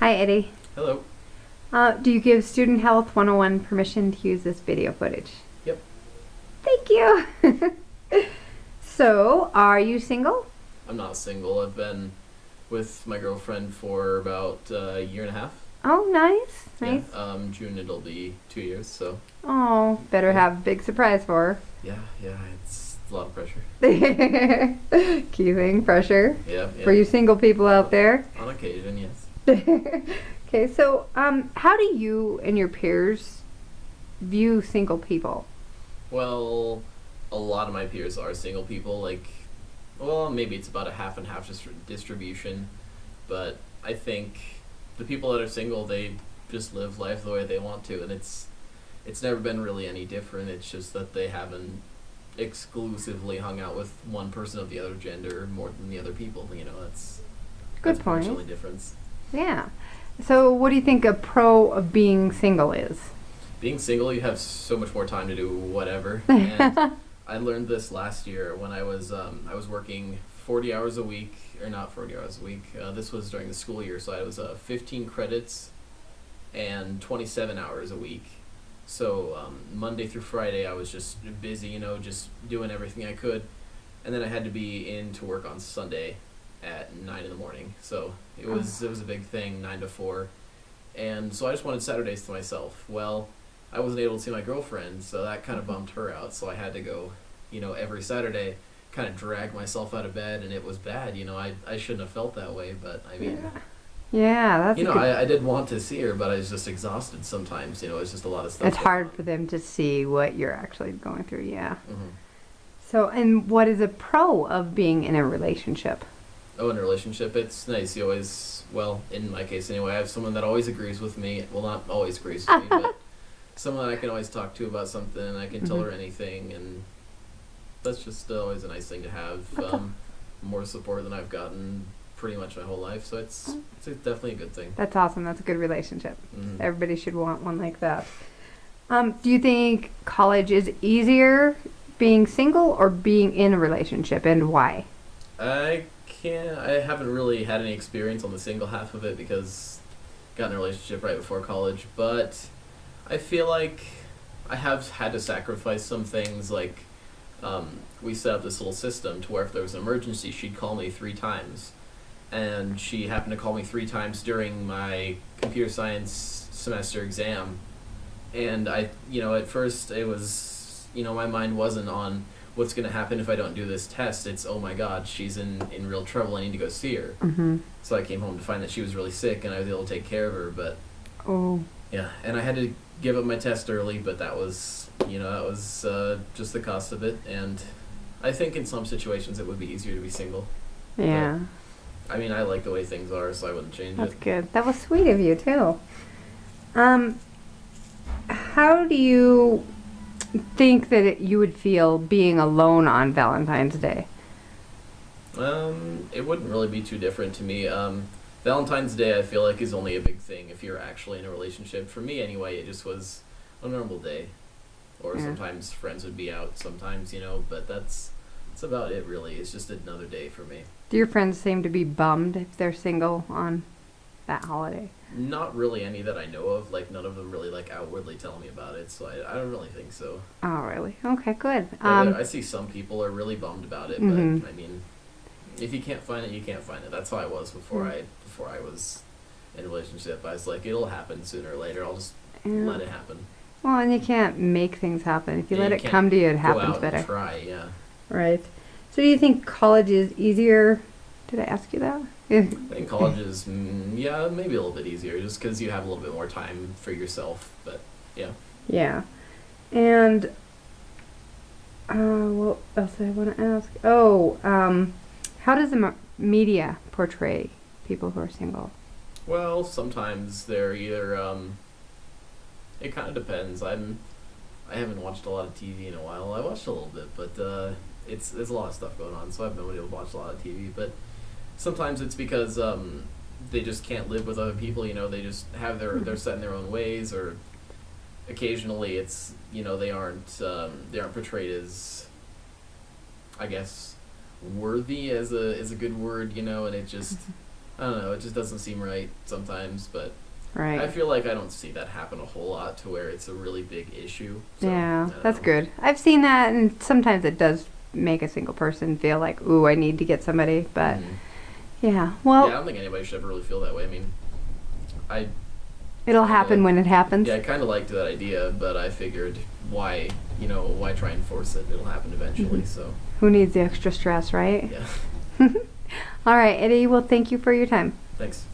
Hi, Eddie. Hello. Do you give Student Health 101 permission to use this video footage? Yep. Thank you. So, are you single? I'm not single. I've been with my girlfriend for about a year and a half. Oh, nice. Nice. Yeah. June it'll be 2 years. So. Oh, better have a big surprise for Yeah. It's a lot of pressure. her. Key thing, pressure. Yeah. For you single people out there. On occasion, yes. Okay, so how do you and your peers view single people? Well, a lot of my peers are single people. Well, maybe it's about a half and half distribution, but I think the people that are single, they just live life the way they want to, and it's never been really any different. It's just that they haven't exclusively hung out with one person of the other gender more than the other people. That's Good pretty point. much the only difference. Yeah. So, what do you think a pro of being single is? Being single, you have so much more time to do whatever. And I learned this last year when I was working 40 hours a week, or not 40 hours a week. This was during the school year, so I was 15 credits and 27 hours a week. So Monday through Friday, I was just busy, just doing everything I could, and then I had to be in to work on Sunday at 9 in the morning. So it was a big thing, 9 to 4, and so I just wanted Saturdays to myself. Well, I wasn't able to see my girlfriend, so that kind of bummed her out. So I had to go, every Saturday, kind of drag myself out of bed, and it was bad. I shouldn't have felt that way, but I mean, Yeah, that's a good. I did want to see her, but I was just exhausted sometimes. It's just a lot of stuff. It's hard for them to see what you're actually going through. Yeah. Mm-hmm. So, and what is a pro of being in a relationship? Oh, in a relationship, it's nice. You always, well, in my case anyway, I have someone that always agrees with me. Well, not always agrees with me, but someone that I can always talk to about something, and I can tell her anything, and that's just always a nice thing to have. More support than I've gotten pretty much my whole life, so it's definitely a good thing. That's awesome. That's a good relationship. Mm-hmm. Everybody should want one like that. Do you think college is easier being single or being in a relationship, and why? I haven't really had any experience on the single half of it because I got in a relationship right before college, but I feel like I have had to sacrifice some things. We set up this little system to where if there was an emergency, she'd call me 3 times. And she happened to call me 3 times during my computer science semester exam. And at first it was, my mind wasn't on what's going to happen if I don't do this test. It's, oh my God, she's in real trouble. I need to go see her. Mm-hmm. So I came home to find that she was really sick, and I was able to take care of her. But Oh. yeah, and I had to give up my test early, but that was just the cost of it. And I think in some situations it would be easier to be single. Yeah. I mean, I like the way things are, so I wouldn't change That's it. good. That was sweet of you too. How do you think that you would feel being alone on Valentine's Day? It wouldn't really be too different to me. Valentine's Day, I feel like, is only a big thing if you're actually in a relationship. For me, anyway, it just was a normal day. Or Yeah. sometimes friends would be out sometimes, but that's about it, really. It's just another day for me. Do your friends seem to be bummed if they're single on that holiday? Not really any that I know of. None of them really, outwardly tell me about it, so I don't really think so. Oh, really? Okay, good. I see some people are really bummed about it, Mhm. but, I mean, if you can't find it, you can't find it. That's how I was before I was in a relationship. I was like, it'll happen sooner or later. I'll just Yeah. let it happen. Well, and you can't make things happen. If you Yeah, let you it can't come to you, it Go happens out better. and try, yeah. Right. So do you think college is easier? Did I ask you that? I think college is, yeah, maybe a little bit easier just because you have a little bit more time for yourself, but yeah. Yeah. And what else did I want to ask? Oh, how does the media portray people who are single? Well, sometimes they're either, it kind of depends. I haven't watched a lot of TV in a while. I watched a little bit, but there's a lot of stuff going on, so I haven't been able to watch a lot of TV. But sometimes it's because they just can't live with other people. They just have they're set in their own ways, or occasionally it's they aren't portrayed as, I guess, worthy as a good word, and it just I don't know. It just doesn't seem right sometimes, but Right. I feel like I don't see that happen a whole lot to where it's a really big issue. So, Yeah, I don't that's know. good. I've seen that, and sometimes it does make a single person feel like, ooh, I need to get somebody. But Mhm. yeah, well, Yeah, I don't think anybody should ever really feel that way. I mean, I it'll happen when it happens. yeah, I kind of liked that idea, but I figured why why try and force it? It'll happen eventually. Mhm. So Who needs the extra stress, right? yeah, All right, Eddie. Well, thank you for your time. thanks.